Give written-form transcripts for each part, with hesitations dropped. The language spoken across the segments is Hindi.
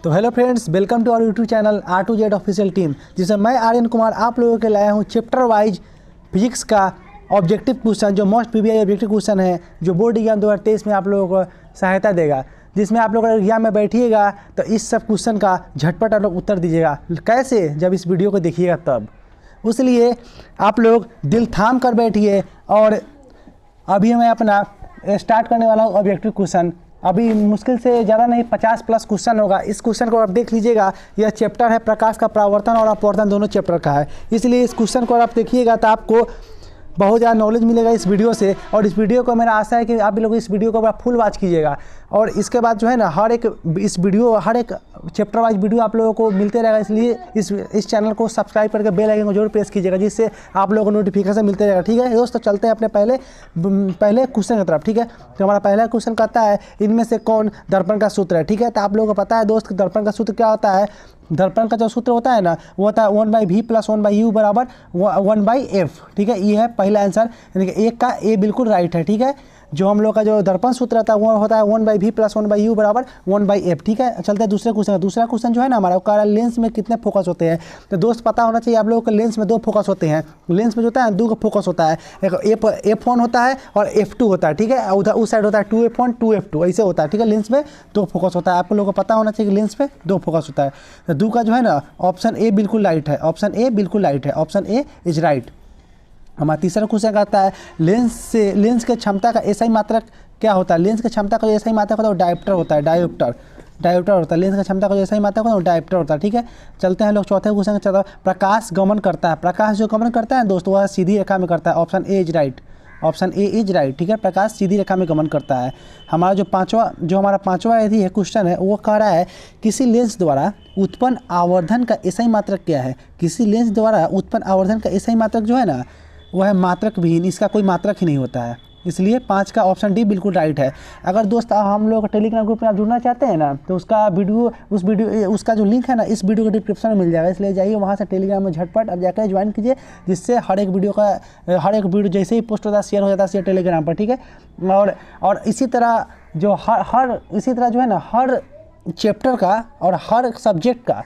तो hello friends, welcome to our YouTube channel R2Z official team, जिसमें मैं आर्यन कुमार आप लोगों के लाया हूँ चैप्टर वाइज फिजिक्स का ऑब्जेक्टिव क्वेश्चन, जो मोस्ट पीवीआई ऑब्जेक्टिव क्वेश्चन है, जो बोर्ड एग्जाम 2023 में आप लोगों को सहायता देगा। जिसमें आप लोग एग्जाम में बैठिएगा तो इस सब क्वेश्चन का झटपट आप लोग उत्तर दीजिएगा। कैसे? जब इस वीडियो को देखिएगा तब। इसलिए आप लोग दिल थाम कर बैठिए। और अभी मैं अपना स्टार्ट करने वाला हूँ ऑब्जेक्टिव क्वेश्चन। अभी मुश्किल से ज़्यादा नहीं, 50+ क्वेश्चन होगा। इस क्वेश्चन को आप देख लीजिएगा। यह चैप्टर है प्रकाश का परावर्तन और अपवर्तन, दोनों चैप्टर का है। इसलिए इस क्वेश्चन को आप देखिएगा तो आपको बहुत ज़्यादा नॉलेज मिलेगा इस वीडियो से। और इस वीडियो को मेरा आशा है कि आप लोग इस वीडियो को फुल वॉच कीजिएगा। और इसके बाद जो है ना, हर एक चैप्टर वाइज वीडियो आप लोगों को मिलते रहेगा। इसलिए इस चैनल को सब्सक्राइब करके बेल आइकन को जरूर प्रेस कीजिएगा, जिससे आप लोगों को नोटिफिकेशन मिलते रहेगा। ठीक है दोस्तों, चलते हैं अपने पहले क्वेश्चन की तरफ। ठीक है, तो हमारा पहला क्वेश्चन कहता है इनमें से कौन दर्पण का सूत्र है। ठीक है, तो आप लोगों को पता है दोस्त, दर्पण का सूत्र क्या होता है। दर्पण का जो सूत्र होता है ना, वो होता है 1/v + 1/u बराबर 1/f। ठीक है, ये है पहला आंसर, यानी कि एक का ए बिल्कुल राइट है। ठीक है, जो हम लोग का जो दर्पण सूत्र रहता है वो होता है 1/v + 1/u बराबर 1/f। ठीक है, चलते हैं दूसरे क्वेश्चन। दूसरा क्वेश्चन जो है ना हमारा, वो कह रहा है लेंस में कितने फोकस होते हैं। तो दोस्त पता होना चाहिए आप लोगों को, लेंस में 2 फोकस होते हैं। लेंस में जो होता है 2 फोकस होता है, एक f1 होता है और f2 होता है। ठीक है, उधर उस साइड होता है 2f1 2f2, ऐसे होता है। ठीक है, लेंस में 2 फोकस होता है। आप लोगों को पता होना चाहिए कि लेंस में 2 फोकस होता है। तो 2 का जो है ना, ऑप्शन ए बिल्कुल राइट है। ऑप्शन ए बिल्कुल राइट है। Option A is right. हमारा तीसरा क्वेश्चन कहता है लेंस के क्षमता का एसआई मात्रक क्या होता है। लेंस की क्षमता का जो एसआई मात्रक होता है वो डायोप्टर होता है। डायोप्टर होता है। लेंस की क्षमता का जो एसआई मात्रक होता है वो डायोप्टर होता है। ठीक है, चलते हैं लोग चौथे क्वेश्चन के। प्रकाश गमन करता है। प्रकाश जो गमन करता है दोस्तों, वह सीधी रेखा में करता है। Option A is right. Option A is right. ठीक है, प्रकाश सीधी रेखा में गमन करता है। हमारा जो पांचवा यदि है क्वेश्चन है, वो कह रहा है किसी लेंस द्वारा उत्पन्न आवर्धन का एसआई मात्रक क्या है। किसी लेंस द्वारा उत्पन्न आवर्धन का एसआई मात्रक जो है ना, वह है मात्रक विहीन। इसका कोई मात्रक ही नहीं होता है। इसलिए 5 का ऑप्शन डी बिल्कुल राइट है। अगर दोस्त हम लोग टेलीग्राम ग्रुप में आप जुड़ना चाहते हैं ना, तो उसका जो लिंक है ना, इस वीडियो के डिस्क्रिप्शन में मिल जाएगा। इसलिए जाइए वहाँ से टेलीग्राम में झटपट अब जाकर ज्वाइन कीजिए, जिससे हर एक वीडियो जैसे ही पोस्ट होता है शेयर हो जाता है शेयर टेलीग्राम पर। ठीक है, और इसी तरह जो है ना, हर चैप्टर का और हर सब्जेक्ट का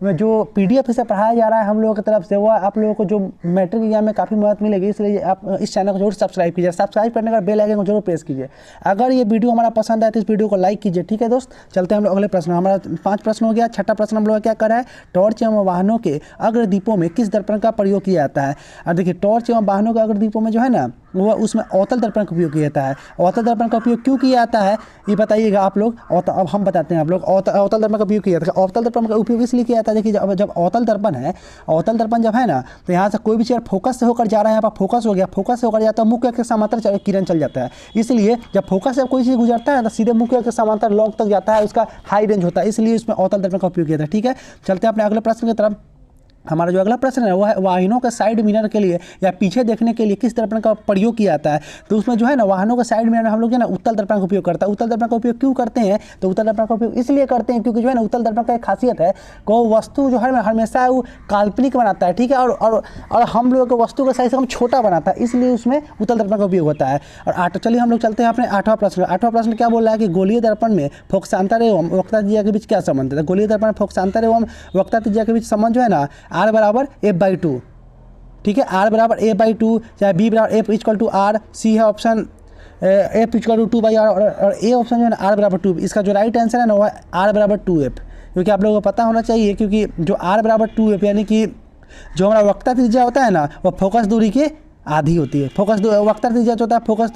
में जो PDF से पढ़ाया जा रहा है हम लोगों की तरफ से, वो आप लोगों को जो मैट्रिक एग्जाम में काफ़ी मदद मिलेगी। इसलिए आप इस चैनल को जरूर सब्सक्राइब कीजिए। सब्सक्राइब करने का बेल आइकन को जरूर प्रेस कीजिए। अगर ये वीडियो हमारा पसंद आए तो इस वीडियो को लाइक कीजिए। ठीक है दोस्त, चलते हैं हम लोग अगले प्रश्न। हमारा 5 प्रश्न हो गया। छठा प्रश्न हम लोग क्या कर रहा है, टॉर्च एवं वाहनों के अग्रदीपों में किस दर्पण का प्रयोग किया जाता है। और देखिए, टॉर्च एवं वाहनों के अग्रदीपों में जो है ना, वो उसमें अवतल दर्पण का उपयोग किया जाता है। अवतल दर्पण का उपयोग क्यों किया जाता है ये बताइएगा आप लोग। अब हम बताते हैं आप लोग। अवतल दर्पण का उपयोग किया जाता है। अवतल दर्पण का उपयोग इसलिए किया जाता है, देखिए जब अवतल दर्पण जब है ना, तो यहाँ से कोई भी चीज़ फोकस से होकर जा रहा है, यहाँ पर फोकस हो गया, फोकस से होकर जाता है मुख्य के समांतर किरण चल जाता है। इसलिए जब फोकस से कोई चीज़ गुजरता है तो सीधे मुख्य के समांतर लॉन्ग तक जाता है, उसका हाई रेंज होता है। इसलिए उसमें अवतल दर्पण का उपयोग किया जाता है। ठीक है, चलते हैं अपने अगले प्रश्न की तरफ। हमारा जो अगला प्रश्न है वो है वाहनों के साइड मिरर के लिए या पीछे देखने के लिए किस दर्पण का प्रयोग किया जाता है। तो उसमें जो है ना, वाहनों के साइड मिरर में हम लोग जो है ना उत्तल दर्पण का उपयोग करता है। उत्तल दर्पण का उपयोग क्यों करते हैं, तो उत्तल दर्पण का उपयोग इसलिए करते हैं क्योंकि जो है ना, उत्तल दर्पण का एक खासियत है, को वस्तु जो है हमेशा वो काल्पनिक बनाता है। ठीक है, और हम लोग को वस्तु का साइज हम छोटा बनाता है, इसलिए उसमें उत्तल दर्पण का उपयोग होता है। और चलिए हम लोग चलते हैं अपने 8वां प्रश्न। 8वां प्रश्न क्या बोल रहा है कि गोलीय दर्पण में फोकसांतर एवं वक्रता त्रिज्या के बीच क्या संबंध है। गोलीय दर्पण में फोकसांतर एवं वक्रता त्रिज्या के बीच संबंध जो है ना, R बराबर f/2। ठीक है, R बराबर f/2, चाहे B बराबर F=R, C है ऑप्शन F=2/R, और A ऑप्शन जो है ना R बराबर 2। इसका जो राइट आंसर है ना, वो है R बराबर 2f। क्योंकि आप लोगों को पता होना चाहिए, क्योंकि जो R बराबर 2f यानी कि जो हमारा वक्रता त्रिज्या होता है ना, वो फोकस दूरी के आधी होती है। वक्रता त्रिज्या जो होता है फोकस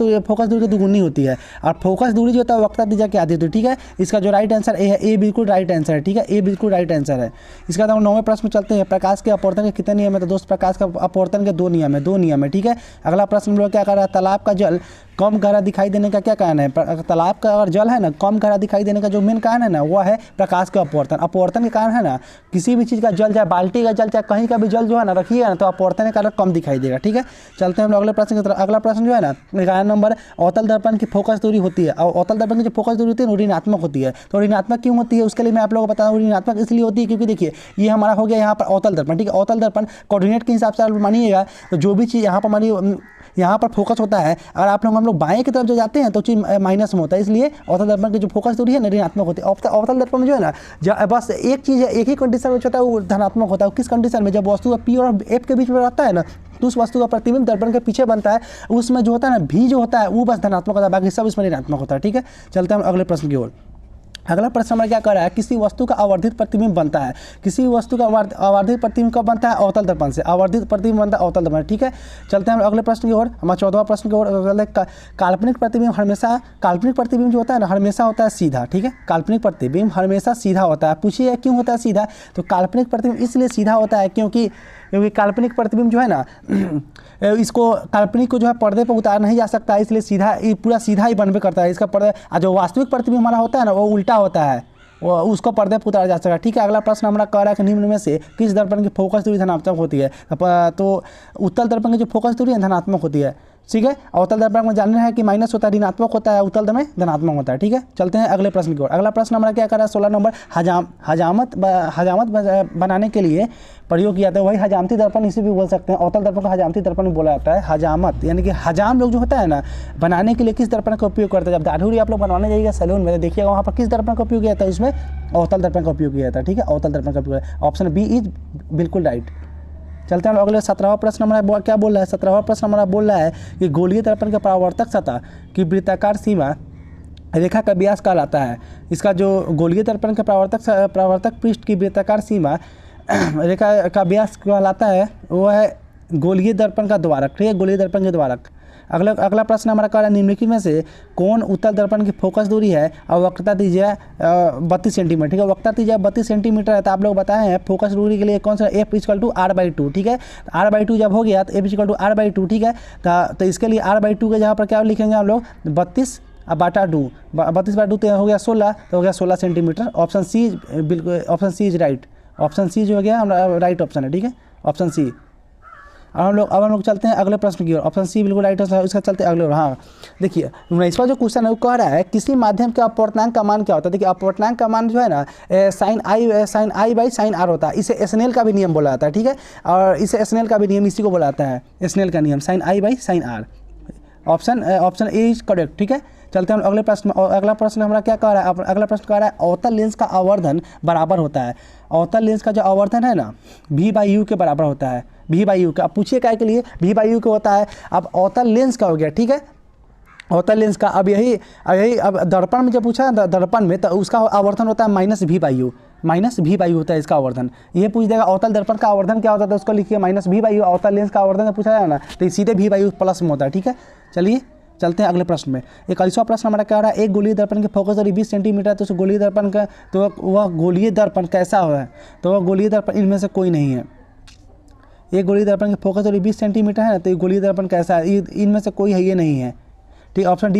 दूरी की दुगुनी होती है, और फोकस दूरी जो होता है वक्रता त्रिज्या की आधी होती है। ठीक है, इसका जो राइट आंसर ए है, ए बिल्कुल राइट आंसर है। ठीक है, ए बिल्कुल राइट आंसर है। इसके बाद हम 9वें प्रश्न में चलते हैं। प्रकाश के अपवर्तन के कितने नियम है। तो दोस्त, प्रकाश का अपवर्तन के 2 नियम है। ठीक है, अगला प्रश्न हम लोग क्या कर रहा है, तालाब का जल कम गहरा दिखाई देने का क्या कारण है। तालाब का अगर जल है ना कम गहरा दिखाई देने का जो मेन कारण है ना, वो है प्रकाश का अपवर्तन। अपवर्तन के कारण है ना, किसी भी चीज़ का जल, चाहे बाल्टी का जल, चाहे कहीं का भी जल जो है ना रखिएगा ना, तो अपवर्तन के कारण कम दिखाई देगा। ठीक है, चलते हैं हम लोग अगले प्रश्न की तरफ। अगला प्रश्न जो है ना, 11 नंबर, अवतल दर्पण की फोकस दूरी होती है। और अवतल दर्पण की जो फोकस दूरी होती है वो ऋणात्मक होती है। तो ऋणात्मक क्यों होती है, उसके लिए मैं आप लोगों को बता दूं। ऋणात्मक इसलिए होती है क्योंकि देखिए, ये हमारा हो गया यहाँ पर अवतल दर्पण। ठीक है, अवतल दर्पण कोऑर्डिनेट के हिसाब से आप मानिएगा, तो जो भी चीज़ यहाँ पर मानिए यहाँ पर फोकस होता है। अगर आप लोग हम लोग बाएं की तरफ जो जाते हैं तो चीज़ माइनस में होता है, इसलिए अवतल दर्पण की जो फोकस दूरी है ना ऋणात्मक होती है। अवतल दर्पण में जो है ना बस एक चीज़ है, एक ही कंडीशन में होता है वो धनात्मक होता है। किस कंडीशन में? जब वस्तु का पी और एफ के बीच में रहता है ना तो उस वस्तु का प्रतिबिंब दर्पण के पीछे बनता है, उसमें जो होता है ना भी जो होता है वो बस धनात्मक होता है, बाकी सब इसमें ऋणात्मक होता है। ठीक है, चलते हैं हम अगले प्रश्न की ओर। अगला प्रश्न हमारा क्या कर रहा है, किसी वस्तु का आवर्धित प्रतिबिंब बनता है। किसी वस्तु का आवर्धित प्रतिबिंब कब बनता है? अवतल दर्पण से। आवर्धित प्रतिबिंब बनता है अवतल दर्पण। ठीक है, चलते हैं हम अगले प्रश्न की ओर। हमारा 14वां प्रश्न की ओर। काल्पनिक प्रतिबिंब हमेशा, काल्पनिक प्रतिबिंब जो होता है ना हमेशा होता है सीधा। ठीक है, काल्पनिक प्रतिबिंब हमेशा सीधा होता है। पूछिए क्यों होता है सीधा? तो काल्पनिक प्रतिबिंब इसलिए सीधा होता है क्योंकि काल्पनिक प्रतिबिंब जो है ना इसको काल्पनिक को जो है पर्दे पर उतार नहीं जा सकता है, इसलिए सीधा पूरा सीधा ही बनबे करता है इसका पर्दा। जो वास्तविक प्रतिबिंब हमारा होता है ना वो उल्टा होता है, वो उसको पर्दे पर उतारा जा सकता है। ठीक है, अगला प्रश्न हमारा कह रहा है कि निम्न में से किस दर्पण की फोकस दूरी धनात्मक होती है? तो उत्तल दर्पण की जो फोकस दूरी है धनात्मक होती है। ठीक है, अवतल दर्पण में जानना है कि माइनस होता है, ऋणात्मक होता है, उत्तल में धनात्मक होता है। ठीक है, चलते हैं अगले प्रश्न की ओर। अगला प्रश्न हमारा क्या कर रहा है 16 नंबर, हजामत बनाने के लिए प्रयोग किया जाता है। वही हजामती दर्पण इसे भी बोल सकते हैं, अवतल दर्पण को हजामती दर्पण भी बोला जाता है। हजामत यानी कि हजाम लोग जो होता है ना बनाने के लिए किस दर्पण का उपयोग करते हैं? जब दाढ़ी आप लोग बनवाने जाइएगा सैलून में देखिएगा वहाँ पर किस दर्पण का उपयोग किया जाता है? उसमें अवतल दर्पण का उपयोग किया जाता है। ठीक है, अवतल दर्पण का उपयोग, ऑप्शन बी इज बिल्कुल राइट। चलते हैं अगले 17वां प्रश्न हमारा क्या बोल रहा है। 17वां प्रश्न हमारा बोल रहा है कि गोलीय दर्पण के परावर्तक सतह की वृत्ताकार सीमा रेखा का व्यास कहलाता है। इसका जो गोलीय दर्पण के परावर्तक पृष्ठ की वृत्ताकार सीमा रेखा का व्यास कहलाता है वो है गोलीय दर्पण का द्वारक। ठीक है, गोलीय दर्पण के द्वारक। अगला प्रश्न हमारा कह रहा है निम्नलिखित में से कौन उत्तल दर्पण की फोकस दूरी है और वक्रता त्रिज्या 32 सेंटीमीटर। ठीक है, वक्रता त्रिज्या 32 सेंटीमीटर है तो आप लोग बताए हैं फोकस दूरी के लिए कौन सा f = r/2। ठीक है, r/2 जब हो गया तो f = r/2। ठीक है, तो इसके लिए r/2 के जहाँ पर क्या लिखेंगे हम लोग 32/2। 32/2 तो हो गया 16, तो हो गया 16 सेंटीमीटर। ऑप्शन सी बिल्कुल, option C is right. Option C जो हो गया हमारा राइट ऑप्शन है। ठीक है, ऑप्शन सी। अब हम लोग चलते हैं अगले प्रश्न की ओर। ऑप्शन सी बिल्कुल राइट है, उसका चलते हैं अगले ओर। हाँ देखिए 19वां जो क्वेश्चन है वो कह रहा है किसी माध्यम के अपवर्तनांक का मान क्या होता है। देखिए अपवर्तनांक का मान जो है ना sin i / sin r होता है। इसे एसनेल का भी नियम बोला जाता है। ठीक है, और इसे एसनेल का भी नियम इसी को बोला जाता है, एसनेल का नियम sin i / sin r। Option A is correct. ठीक है, चलते हैं अगले प्रश्न। अगला प्रश्न हमारा क्या कह रहा है? अगला प्रश्न कह रहा है अवतल लेंस का आवर्धन बराबर होता है। अवतल लेंस का जो आवर्धन है ना v/u के बराबर होता है। v/u का, अब पूछिए क्या के लिए v/u के होता है। अब अवतल लेंस का हो गया। ठीक है, अवतल लेंस का अब यही अब दर्पण में जब पूछा है दर्पण में तो उसका आवर्धन होता है -v/u। -v/u होता है इसका आवर्धन। ये पूछ देगा अवतल दर्पण का आवर्धन क्या होता है तो उसको लिखिए -v/u। अवतल लेंस का आवर्धन जब पूछा जाए ना तो सीधे v/u प्लस में होता है। ठीक है, चलिए चलते हैं अगले प्रश्न में। 41वां प्रश्न हमारा क्या हो रहा है, एक गोलीय दर्पण की फोकस दूरी 20 सेंटीमीटर तो उस गोलीय दर्पण का तो वह गोलीय दर्पण कैसा है? तो वह गोलीय दर्पण इनमें से कोई नहीं है। एक गोलीय दर्पण की फोकस दूरी 20 सेंटीमीटर है ना तो ये गोलीय दर्पण कैसा है? इनमें से कोई है ये नहीं है। ठीक, ऑप्शन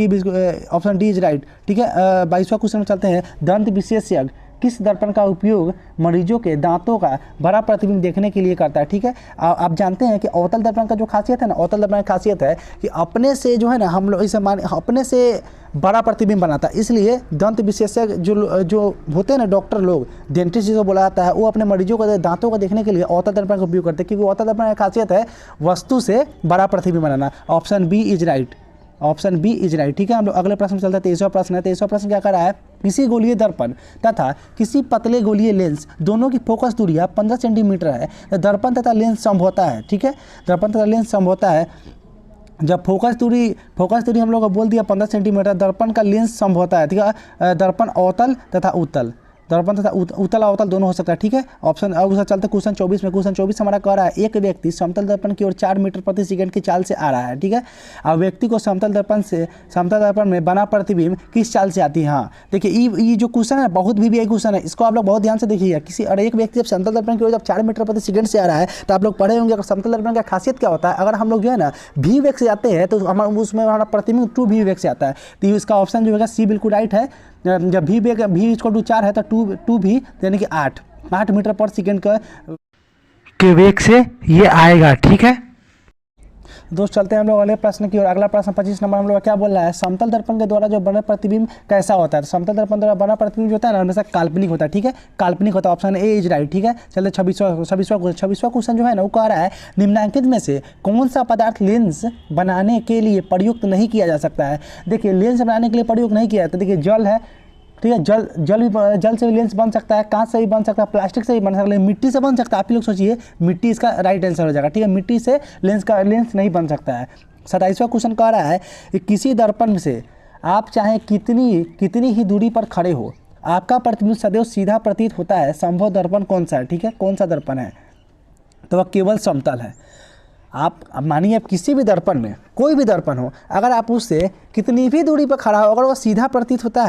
डी इज राइट। ठीक है, 22वां क्वेश्चन में चलते हैं। दंत विशेषज्ञ किस दर्पण का उपयोग मरीजों के दांतों का बड़ा प्रतिबिंब देखने के लिए करता है? ठीक है, आप जानते हैं कि अवतल दर्पण का जो खासियत है ना, अवतल दर्पण की खासियत है कि अपने से जो है ना हम लोग इसे अपने से बड़ा प्रतिबिंब बनाता है। इसलिए दंत विशेषज्ञ जो होते हैं ना डॉक्टर लोग, डेंटिस्ट जिसे बोला जाता है, वो अपने मरीजों को दांतों को देखने के लिए अवतल दर्पण का उपयोग करते हैं क्योंकि अवतल दर्पण की खासियत है वस्तु से बड़ा प्रतिबिंब बनाना। Option B is right. Option B is right. ठीक है, हम लोग अगले प्रश्न में चलते हैं। 23वां प्रश्न है। 23वां प्रश्न क्या कर रहा है, किसी गोलीय दर्पण तथा किसी पतले गोलीय लेंस दोनों की फोकस दूरियां 15 सेंटीमीटर है तो दर्पण तथा लेंस समझौता है। ठीक है, दर्पण तथा लेंस समझौता है। जब फोकस दूरी हम लोग को बोल दिया 15 सेंटीमीटर, दर्पण का लेंस समझौता है। ठीक है, दर्पण अवतल तथा उत्तल, दर्पण तथा उत्तल अवतल दोनों हो सकता है। ठीक है, ऑप्शन अब उसका चलते क्वेश्चन 24 में। क्वेश्चन 24 हमारा कह रहा है एक व्यक्ति समतल दर्पण की ओर 4 मीटर प्रति सेकंड की चाल से आ रहा है। ठीक है, अब व्यक्ति को समतल दर्पण में बना प्रतिबिंब किस चाल से आती है? हाँ देखिए ये जो क्वेश्चन है बहुत भी क्वेश्चन है, इसको आप लोग बहुत ध्यान से देखिएगा। एक व्यक्ति जब समतल दर्पण की ओर जब 4 मीटर प्रति सेकंड से आ रहा है तो आप लोग पढ़े होंगे अगर समतल दर्पण का खासियत क्या होता है। अगर हम लोग जो है ना v वेग से जाते हैं तो उसमें हमारा प्रतिबिंब 2v वेग से आता है। तो इसका ऑप्शन जो है सी बिल्कुल राइट है। जब v = 4 है तो 2v यानी कि 8 मीटर पर सेकंड के वेग से ये आएगा। ठीक है, दोस्त चलते हैं हम लोग अगले प्रश्न की ओर। अगला प्रश्न 25 नंबर हम लोग क्या बोल रहा है, समतल दर्पण के द्वारा जो बना प्रतिबिंब कैसा होता है। समतल दर्पण द्वारा बना प्रतिबिंब जो होता है ना हमेशा काल्पनिक होता है, ठीक है, काल्पनिक होता है। ऑप्शन ए इज राइट, ठीक है। चलते 26वां क्वेश्चन जो है ना वो कह रहा है निम्नलिखित में से कौन सा पदार्थ लेंस बनाने के लिए प्रयुक्त नहीं किया जा सकता है। देखिए लेंस बनाने के लिए प्रयुक्त नहीं किया, तो देखिए जल है, ठीक है, जल से भी लेंस बन सकता है, कांच से भी बन सकता है, प्लास्टिक से भी बन सकता है, मिट्टी से बन सकता है। आप लोग सोचिए मिट्टी इसका राइट आंसर हो जाएगा, ठीक है। मिट्टी से लेंस नहीं बन सकता है। 27वां क्वेश्चन कह रहा है कि किसी दर्पण से आप चाहे कितनी ही दूरी पर खड़े हो आपका प्रतिबिंब सदैव सीधा प्रतीत होता है। संभव दर्पण कौन सा है, ठीक है, कौन सा दर्पण है, तो वह केवल समतल है। आप मानिए आप किसी भी दर्पण में, कोई भी दर्पण हो, अगर आप उससे कितनी भी दूरी पर खड़ा हो अगर वो सीधा प्रतीत होता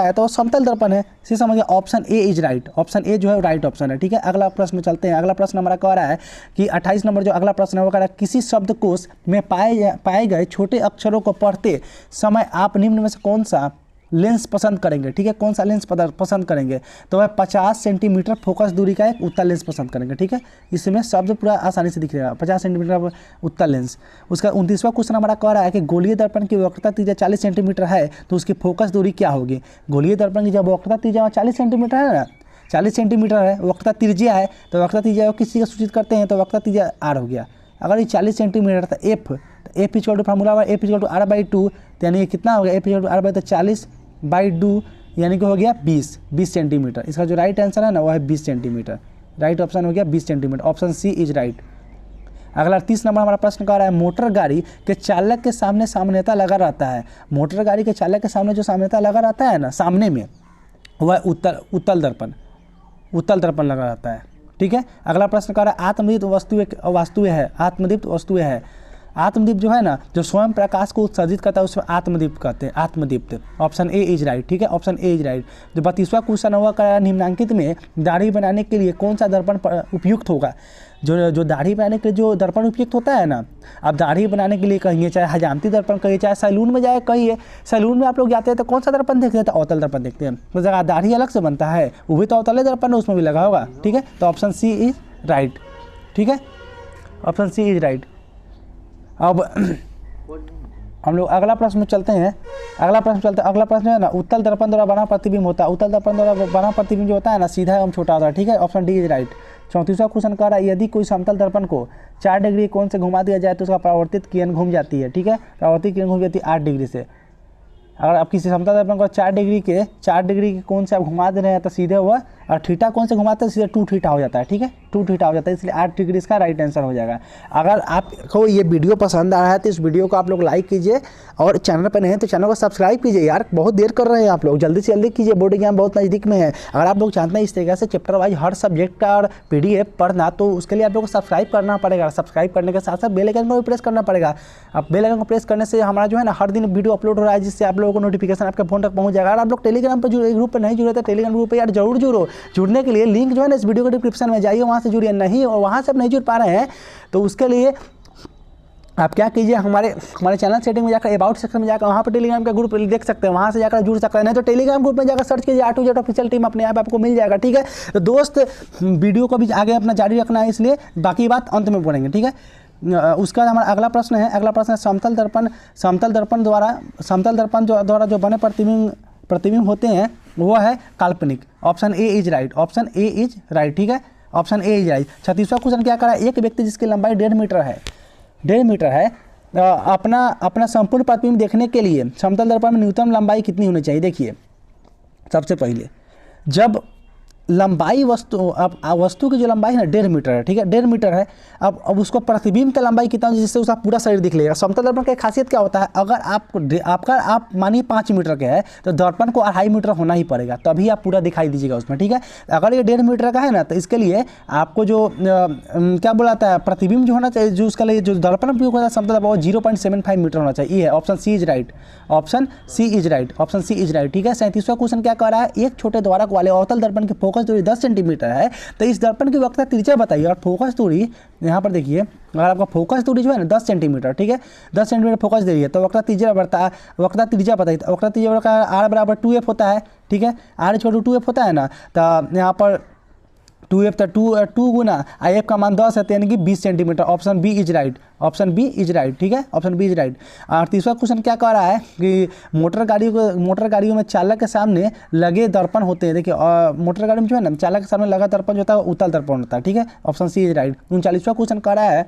है तो वो समतल दर्पण है। इसे समझिए option A is right, option ए जो है राइट ऑप्शन है, ठीक है। अगला प्रश्न में चलते हैं। अगला प्रश्न हमारा कह रहा है कि 28 नंबर जो अगला प्रश्न है वो कह रहा है किसी शब्दकोश में पाए गए छोटे अक्षरों को पढ़ते समय आप निम्न में से कौन सा लेंस पसंद करेंगे, ठीक है, कौन सा लेंस पसंद करेंगे, तो वह 50 सेंटीमीटर फोकस दूरी का एक उत्तल लेंस पसंद करेंगे, ठीक है। इसमें शब्द पूरा आसानी से दिख रहेगा, 50 सेंटीमीटर उत्तल लेंस। उसका 29वां क्वेश्चन हमारा कह रहा है कि गोलीय दर्पण की वक्रता त्रिज्या 40 सेंटीमीटर है तो उसकी फोकस दूरी क्या होगी। गोलीय दर्पण की जब वक्रता त्रिज्या 40 सेंटीमीटर है ना, 40 सेंटीमीटर है, वक्रता त्रिज्या है, तो वक्रता त्रिज्या को किस चीज़ का सूचित करते हैं, तो वक्रता त्रिज्या आर हो गया। अगर ये 40 सेंटीमीटर था एफ इक्वल टू फार्मूला हुआ एफ इक्वल टू r/2, यानी ये कितना हो गया, एफ इक्वल टू r/2 40/2 यानी कि हो गया 20 सेंटीमीटर। इसका जो राइट आंसर है ना वो है 20 सेंटीमीटर, राइट ऑप्शन हो गया 20 centimetre, option C is right. अगला 30 नंबर हमारा प्रश्न कह रहा है मोटर गाड़ी के चालक के सामने सामान्यतः लगा रहता है। मोटर गाड़ी के चालक के सामने जो सामान्यतः लगा रहता है ना सामने में, वह उत्तल दर्पण लगा रहता है, ठीक है। अगला प्रश्न कह रहा है आत्मदीप्त वस्तुएं है। आत्मदीप्त जो है ना जो स्वयं प्रकाश को उत्सर्जित करता है उसमें आत्मदीप्त कहते हैं, आत्मदीप्त। ऑप्शन ए इज राइट, ठीक है, ऑप्शन ए इज राइट। जो 32वां क्वेश्चन हुआ कर निम्नलिखित में दाढ़ी बनाने के लिए कौन सा दर्पण उपयुक्त होगा। जो दाढ़ी बनाने के लिए जो दर्पण उपयुक्त होता है ना, आप दाढ़ी बनाने के लिए कहिए चाहे हजामती दर्पण कहिए चाहे सैलून में जाए कहिए, सैलून में आप लोग जाते हैं तो कौन सा दर्पण देखते हैं, तो अवतल दर्पण देखते हैं। तो जगह दाढ़ी अलग से बनता है वो भी तो अवतल दर्पण है, उसमें भी लगा होगा, ठीक है। तो ऑप्शन सी इज राइट, ठीक है, ऑप्शन सी इज राइट। अब हम लोग अगला प्रश्न में चलते हैं। अगला प्रश्न है ना उत्तल दर्पण द्वारा बना प्रतिबिंब होता है। उत्तल दर्पण द्वारा बना प्रतिबिंब जो होता है ना सीधा एवं छोटा होता है, ठीक है, ऑप्शन डी इज राइट। 34वां क्वेश्चन कह रहा है यदि कोई समतल दर्पण को 4 डिग्री कोण से घुमा दिया जाए तो उसका परावर्तित किरण घूम जाती है, ठीक है, परावर्तित किरण घूम जाती है 8 डिग्री से। अगर आप किसी समतल दर्पण को 4 डिग्री के कोण से आप घुमा दे रहे हैं तो सीधे वह, और थीटा कोण से घुमाते हैं सीधे 2 थीटा हो जाता है, ठीक है, 2 थीटा हो जाता है, इसलिए 8 डिग्री इसका राइट आंसर हो जाएगा। अगर आपको ये वीडियो पसंद आया है तो इस वीडियो को आप लोग लाइक कीजिए और चैनल पर नहीं है तो चैनल को सब्सक्राइब कीजिए। यार बहुत देर कर रहे हैं आप लोग, जल्दी से जल्दी कीजिए, बोर्ड एग्जाम बहुत नज़दीक में है। अगर आप लोग चाहते हैं इस तरीके से चैप्टर वाइज हर सब्जेक्ट का और PDF पढ़ना तो उसके लिए आप लोग को सब्सक्राइब करना पड़ेगा। सब्सक्राइब करने के साथ साथ बेल आइकन को भी प्रेस करना पड़ेगा। अब बेल आइकन को प्रेस करने से हमारा जो है ना हर दिन वीडियो अपलोड हो रहा है जिससे आप लोगों को नोटिफिकेशन आपके फोन तक पहुंच जाएगा। अगर आप लोग टेलीग्राम पर जुड़े, ग्रुप पर नहीं जुड़े तो टेलीग्राम ग्रुप पर यार जरूर जुड़ो। जुड़ने के लिए लिंक जो है ना इस वीडियो के डिस्क्रिप्शन में जाइए, वहाँ से जुड़िए। नहीं और वहाँ से आप नहीं जुड़ पा रहे हैं तो उसके लिए आप क्या कीजिए, हमारे चैनल सेटिंग में जाकर अबाउट सेक्शन में जाकर वहाँ पर टेलीग्राम का ग्रुप देख सकते हैं, वहाँ से जाकर जुड़ सकते हैं। नहीं तो टेलीग्राम ग्रुप में जाकर सर्च कीजिए A2Z ऑफिशियल टीम, अपने आप आपको मिल जाएगा, ठीक है। तो दोस्त वीडियो को भी आगे अपना जारी रखना है, इसलिए बाकी बात अंत में बोलेंगे, ठीक है। उसका बाद हमारा अगला प्रश्न है समतल दर्पण द्वारा जो बने प्रतिबिंब होते हैं वो है काल्पनिक। Option A is right, option A is right, ठीक है, ऑप्शन ए इज राइट। 36वां क्वेश्चन क्या करा, एक व्यक्ति जिसकी लंबाई 1.5 मीटर है अपना संपूर्ण प्रतिबिंब देखने के लिए समतल दर्पण में न्यूनतम लंबाई कितनी होनी चाहिए। देखिए सबसे पहले जब लंबाई वस्तु की जो लंबाई है ना 1.5 मीटर है, ठीक है, 1.5 मीटर है। अब उसको प्रतिबिंब का लंबाई कितना हो जिससे उसका पूरा शरीर दिख लेगा। समतल दर्पण की खासियत क्या होता है, अगर आप मानिए 5 मीटर के है तो दर्पण को 2.5 मीटर होना ही पड़ेगा तभी आप पूरा दिखाई दीजिएगा उसमें, ठीक है। अगर ये 1.5 मीटर का है ना तो इसके लिए आपको जो क्या बोला जाता है प्रतिबिंब जो होना चाहिए, जो उसका लिए जो दर्पण उपयोग होता है समतल दर्पण वो 0.75 मीटर होना चाहिए। ये है option C is right, option C is right, option C is right, ठीक है। 37वां क्वेश्चन क्या कह रहा है, एक छोटे द्वारक वाले अवतल दर्पण की फोकस दूरी 10 सेंटीमीटर है तो इस दर्पण की वक्रता त्रिज्या बताइए। और फोकस दूरी यहाँ पर देखिए, अगर आपका फोकस दूरी जो है ना 10 सेंटीमीटर, ठीक है, 10 सेंटीमीटर फोकस दूरी है तो वक्रता त्रिज्या बताइए। वक्रता त्रिज्या R = 2F होता है, ठीक है, R = 2F होता है ना, तो यहाँ पर 2f था, टू गुना एफ का मान 10 है, यानी कि 20 centimetre. Option B is right, option B is right, ठीक है, ऑप्शन बी इज राइट। और तीसरा क्वेश्चन क्या कह रहा है कि मोटर गाड़ियों में चालक के सामने लगे दर्पण होते हैं। देखिए मोटर गाड़ी में जो है ना चालक के सामने लगा दर्पण जो होता है वो उत्तल दर्पण होता है, ठीक है, ऑप्शन सी इज राइट। 39वां क्वेश्चन कह रहा है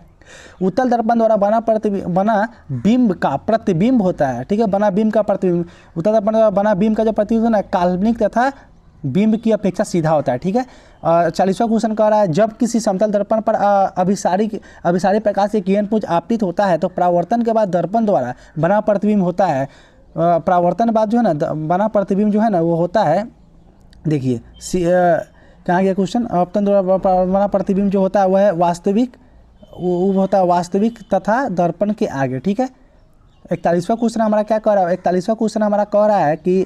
उत्तल दर्पण द्वारा बना बिंब का प्रतिबिंब होता है, ठीक है, बना बिंब का प्रतिबिंब। उत्तल दर्पण द्वारा बना बिंब का जो प्रतिबिंब है ना काल्पनिक तथा बिंब की अपेक्षा सीधा होता है, ठीक है। 40वां क्वेश्चन कह रहा है जब किसी समतल दर्पण पर अभिसारी प्रकाश से किरणपुंज आपतित होता है तो परावर्तन के बाद दर्पण द्वारा बना प्रतिबिंब होता है। परावर्तन बाद जो है ना बना प्रतिबिंब जो है ना वो होता है, देखिए कहाँ गया क्वेश्चन, परावर्तन द्वारा बना प्रतिबिंब जो होता है वह है वास्तविक, वो होता है वास्तविक तथा दर्पण के आगे, ठीक है। 41वां क्वेश्चन हमारा क्या कह रहा है, 41वां क्वेश्चन हमारा कह रहा है कि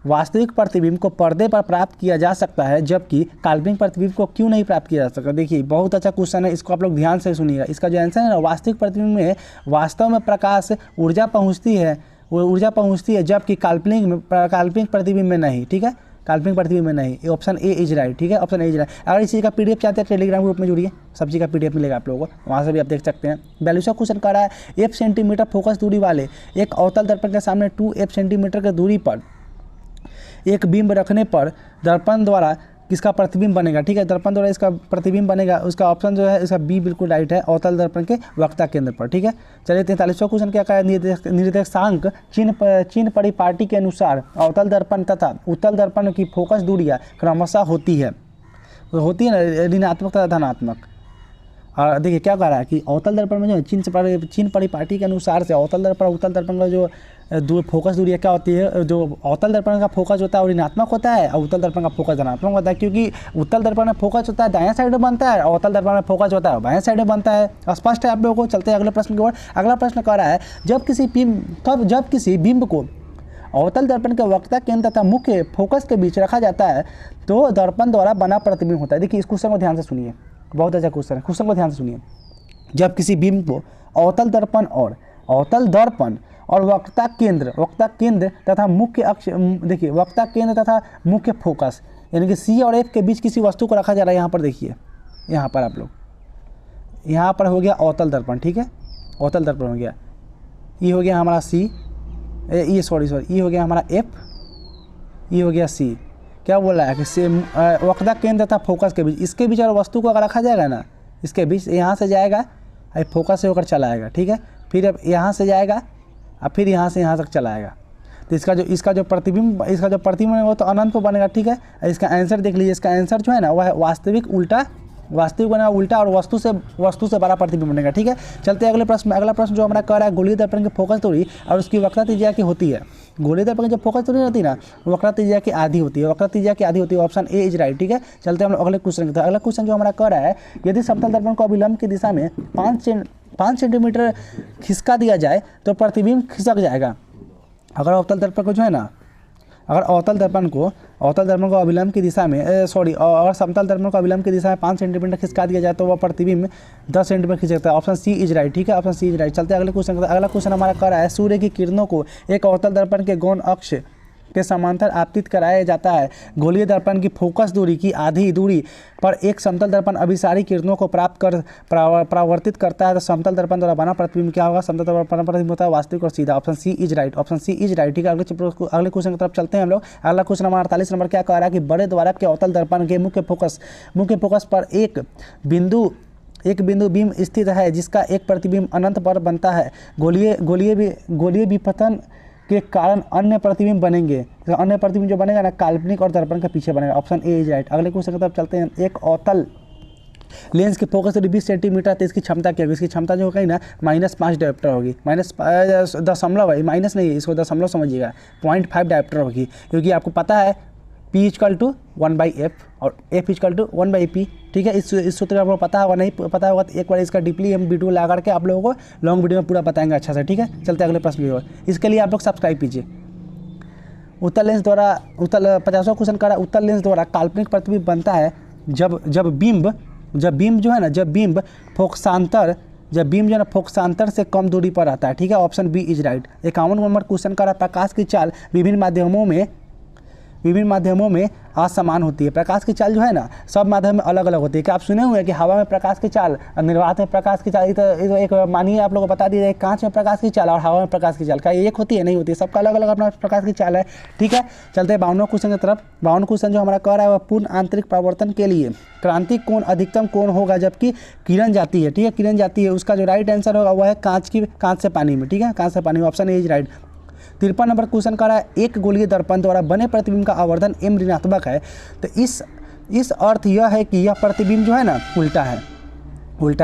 वास्तविक प्रतिबिंब को पर्दे पर प्राप्त किया जा सकता है जबकि काल्पनिक प्रतिबिंब को क्यों नहीं प्राप्त किया जा सकता। देखिए बहुत अच्छा क्वेश्चन है, इसको आप लोग ध्यान से सुनिएगा। इसका जो आंसर है ना वास्तविक प्रतिबिंब में वास्तव में प्रकाश ऊर्जा पहुँचती है, वो ऊर्जा पहुँचती है जबकि काल्पनिक प्रतिबिंब में नहीं, ठीक है, काल्पनिक प्रतिबिंब में नहीं। ऑप्शन ए इज राइट, ठीक है, ऑप्शन ए इज राइट। अगर इस चीज़ का पीडीएफ चाहते हैं टेलीग्राम ग्रुप में जुड़िए, सब चीज़ का पीडीएफ मिलेगा आप लोगों को, वहाँ से भी आप देख सकते हैं। 42वां क्वेश्चन कर रहा है 1 सेंटीमीटर फोकस दूरी वाले एक अवतल दर्पण के सामने 2 सेंटीमीटर की दूरी पर एक बिंब रखने पर दर्पण द्वारा किसका प्रतिबिंब बनेगा, ठीक है, दर्पण द्वारा इसका प्रतिबिंब बनेगा। उसका ऑप्शन जो है इसका बी बिल्कुल राइट है, अवतल दर्पण के वक्ता केंद्र पर, ठीक है। चलिए 43वां क्वेश्चन क्या कहा है, निर्देशांक चिन्ह परिपाटी के अनुसार अवतल दर्पण तथा उत्तल दर्पण की फोकस दूरियाँ क्रमशः होती है ना ऋणात्मक तथा धनात्मक। और देखिए क्या कह रहा है कि अवतल दर्पण में जो चिन्ह परिपाटी के अनुसार से अवतल दर्पण उत्तल दर्पण का जो फोकस दूरी क्या होती है, जो अवतल दर्पण का फोकस होता है वो ऋणात्मक होता है और उत्तल दर्पण का फोकस धनात्मक होता है, क्योंकि उत्तल दर्पण में फोकस होता है दायां साइड में बनता है और अवतल दर्पण में फोकस होता है बायां साइड में बनता है। स्पष्ट है आप लोगों को। चलते हैं अगले प्रश्न की ओर। अगला प्रश्न कह रहा है जब किसी बिंब को अवतल दर्पण के वक्ता केंद्र तथा मुख्य फोकस के बीच रखा जाता है तो दर्पण द्वारा बना प्रतिबिंब होता है। देखिए इस क्वेश्चन को ध्यान से सुनिए, बहुत अच्छा क्वेश्चन है, क्वेश्चन को ध्यान से सुनिए। जब किसी बिंब को अवतल दर्पण और वक्ता केंद्र तथा मुख्य अक्ष, देखिए वक्ता केंद्र तथा मुख्य फोकस यानी कि सी और एफ के बीच किसी वस्तु को रखा जा रहा है। यहाँ पर देखिए, यहाँ पर आप लोग, यहाँ पर हो गया अवतल दर्पण, ठीक है, अवतल दर्पण हो गया, ये हो गया हमारा सी, ये सॉरी ये हो गया हमारा एफ, ये हो गया सी। क्या बोल रहा है कि वक्ता केंद्र तथा फोकस के बीच, इसके बीच और वस्तु को अगर रखा जाएगा ना, इसके बीच यहाँ से जाएगा फोकस से होकर चला आएगा, ठीक है, फिर अब यहाँ से जाएगा और फिर यहाँ से यहाँ तक चला आएगा। तो इसका जो प्रतिबिंब है वो तो अनंत पर बनेगा, ठीक है। इसका आंसर देख लीजिए, इसका आंसर जो है ना वह वास्तविक बनेगा उल्टा और वस्तु से बड़ा प्रतिबिंब बनेगा, ठीक है। चलते हैं अगले प्रश्न में। अगला प्रश्न जो हमारा कह रहा है गोलीय दर्पण की फोकस दूरी और उसकी वक्रता त्रिज्या की होती है। गोलीय दर्पण की जो फोकस दूरी होती है ना वक्रता त्रिज्या की आधी होती है, ऑप्शन ए इज राइट, ठीक है। चलते हैं हम लोग अगले क्वेश्चन की तरफ। अगला क्वेश्चन जो हमारा कह रहा है यदि समतल दर्पण को अभिलंब की दिशा में 5 सेंटीमीटर खिसका दिया जाए तो प्रतिबिंब खिसक जाएगा। अगर अवतल दर्पण को जो है ना, अगर अवतल दर्पण को अभिलंब की दिशा में और समतल दर्पण को अभिलंब की दिशा में 5 सेंटीमीटर खिसका दिया जाए तो वह प्रतिबिंब 10 सेंटीमीटर खिंच सकता है। ऑप्शन सी इज राइट, ठीक है, ऑप्शन सी इज राइट। चलते हैं अगले क्वेश्चन। अगला क्वेश्चन हमारा कह रहा है सूर्य की किरणों को एक अवतल दर्पण के गौण अक्ष के समांतर आपतित कराया जाता है। गोलीय दर्पण की फोकस दूरी की आधी दूरी पर एक समतल दर्पण अभिसारी किरणों को प्राप्त कर परावर्तित करता है तो समतल दर्पण द्वारा बना प्रतिबिंब क्या होगा, समतल दर्पण प्रतिबिंब होता है वास्तविक और सीधा। Option C is right, option C is right, ठीक है। अगले क्वेश्चन की तरफ चलते हैं हम लोग। अगला क्वेश्चन हमारा 48 नंबर क्या कह रहा है कि बड़े द्वारा के अवतल दर्पण के मुख्य फोकस पर एक बिंदु बीम स्थित है जिसका एक प्रतिबिंब अनंत पर बनता है। गोलीय विपतन के कारण अन्य प्रतिबिंब बनेंगे, तो अन्य प्रतिबिंब जो बनेगा ना काल्पनिक और दर्पण के पीछे बनेगा। Option A is right. अगले क्वेश्चन की तरफ चलते हैं। एक अवतल लेंस की फोकस दूरी 20 सेंटीमीटर तो इसकी क्षमता क्या होगी, इसकी क्षमता जो होगी ना -5 डायोप्टर होगी, दशमलव है, माइनस नहीं है, इसको दशमलव समझिएगा, 0.5 डायोप्टर होगी, क्योंकि आपको पता है P = 1/f और F = 1/p, ठीक है। इस सूत्र आपको पता होगा, नहीं पता होगा तो एक बार इसका डीपली हम वीडियो ला करके आप लोगों को लॉन्ग वीडियो में पूरा बताएंगे अच्छा से, ठीक है। चलते अगले प्रश्न की ओर। इसके लिए आप लोग सब्सक्राइब कीजिए। उत्तल लेंस द्वारा 50वां क्वेश्चन का उत्तल लेंस द्वारा काल्पनिक प्रतिबिंब बनता है जब बिंब जो है ना फोकसांतर से कम दूरी पर आता है, ठीक है। Option B is right. 51 number question का प्रकाश की चाल विभिन्न विभिन्न माध्यमों में असमान होती है। प्रकाश की चाल जो है ना सब माध्यम में अलग अलग होती है। क्या आप सुने हुए हैं कि हवा में प्रकाश की चाल और निर्वात में प्रकाश की चाल, तो एक मानिए आप लोगों को बता दीजिए, कांच में प्रकाश की चाल और हवा में प्रकाश की चाल क्या एक होती है? नहीं होती है, सबका अलग अलग अपना प्रकाश की चाल है। ठीक है, चलते हैं 52वां क्वेश्चन की तरफ। 52वां क्वेश्चन जो हमारा कह रहा है वह पूर्ण आंतरिक परावर्तन के लिए क्रांतिक कोण अधिकतम कोण होगा जबकि किरण जाती है। ठीक है, किरण जाती है, उसका जो राइट आंसर होगा वह है कांच से पानी में। ठीक है, कांच से पानी में, option A is right. 53 number question का रहा है एक गोलीय दर्पण द्वारा बने प्रतिबिंब का आवर्धन m ऋणात्मक है। तो इस अर्थ यह है कि यह प्रतिबिंब जो है ना उल्टा है,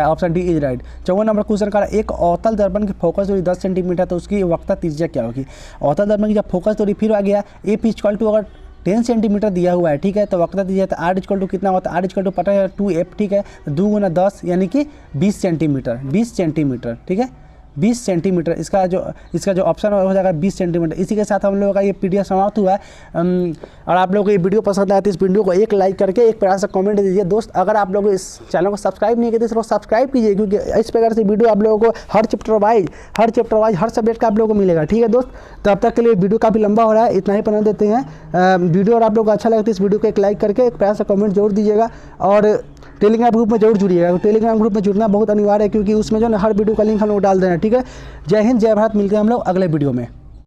option D is right. 54 number question का एक अवतल दर्पण की फोकस दूरी 10 सेंटीमीटर, तो उसकी वक्रता त्रिज्या क्या होगी? अवतल दर्पण की जब फोकस दूरी फिर आ गया एफ इक्वल टू अगर 10 सेंटीमीटर दिया हुआ है, ठीक है, तो वक्रता दीजिए तो आर इक्वल टू कितना होता है? आर इक्वल टू पता है 2f। ठीक है, 2 गुना 10 यानी कि 20 सेंटीमीटर। ठीक है, 20 सेंटीमीटर इसका जो ऑप्शन हो जाएगा 20 सेंटीमीटर। इसी के साथ हम लोगों का ये पीडीएफ समाप्त हुआ है। और आप लोगों को ये वीडियो पसंद आया तो इस वीडियो को एक लाइक करके एक प्यारा सा कमेंट दीजिए। दोस्त अगर आप लोग इस चैनल को सब्सक्राइब नहीं किए तो इसको सब्सक्राइब कीजिए, क्योंकि इस प्रकार से वीडियो आप लोगों को हर चैप्टर वाइज हर सब्जेक्ट का आप लोगों को मिलेगा। ठीक है दोस्त, तब तक के लिए वीडियो काफ़ी लंबा हो रहा है, इतना ही बना देते हैं वीडियो। और आप लोग को अच्छा लगता है इस वीडियो को एक लाइक करके एक प्यारा सा कमेंट जरूर दीजिएगा। और टेलीग्राम ग्रुप में जरूर जुड़िएगा। टेलीग्राम ग्रुप में जुड़ना बहुत अनिवार्य है, क्योंकि उसमें जो है हर वीडियो का लिंक हम लोग डाल देना। ठीक है, जय हिंद, जय भारत। मिलते हैं हम लोग अगले वीडियो में।